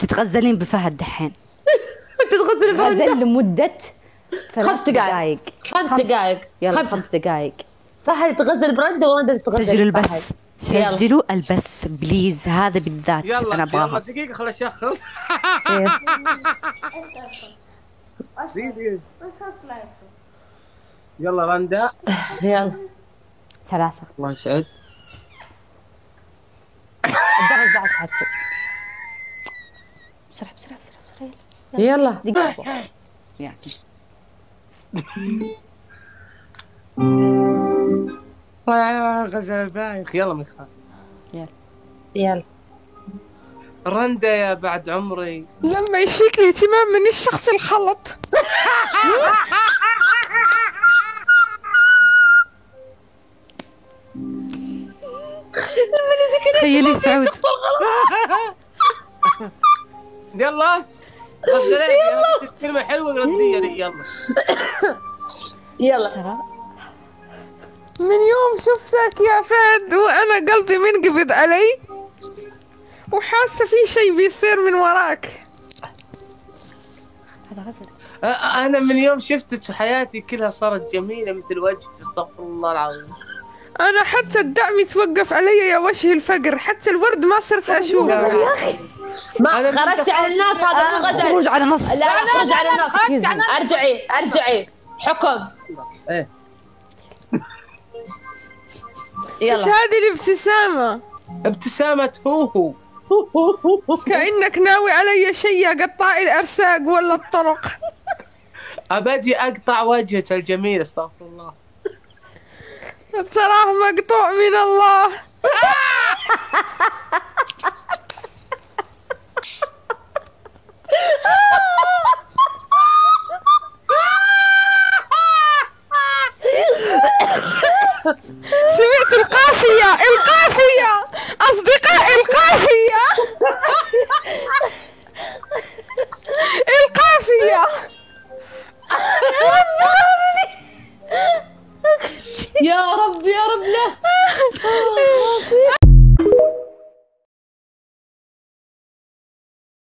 تتغزلين بفهد دحين. تتغزلي بفهد غزل لمدة 5 دقائق. 5 دقائق. يلا 5 دقائق. فهد يتغزل برندا ورندا تتغزل سجلوا بفهد. البث، سجلوا البث بليز، هذا بالذات انا ابغاها. يلا دقيقة خل اشخص. يلا رندا. يلا 3. الله يسعد. الدرج بعد حتى. بسرعة بسرعة بسرعة بسرعة. يلا دقيقة. يعني. غزل البايخ. يلا ميخا. يلا رندا يا بعد عمري. لما يشيك الاهتمام من الشخص الخلط. تخيلي سعود. يلا غزلت كلمة حلوة ردية لي. يلا يلا. ترى من يوم شفتك يا فهد وانا قلبي منقبض علي وحاسه في شيء بيصير من وراك. هذا غزل. أنا من يوم شفتك حياتي كلها صارت جميلة مثل وجهك. استغفر الله العظيم. انا حتى الدعم يتوقف علي يا وجه الفقر، حتى الورد ما صرت اشوفه. يا اخي ما خرجت على الناس. هذا مو غزل. خروج على نص. لا خرج على النص. ارجعي حكم. ايه ايش يلا هذه الابتسامه؟ ابتسامة هوهو. كأنك ناوي علي شيء يا قطاع الارساق ولا الطرق. أبجي أقطع وجهك الجميل. استغفر الله. تراه مقطوع من الله. سمعت القافية أصدقائي، القافية. يا رب لا.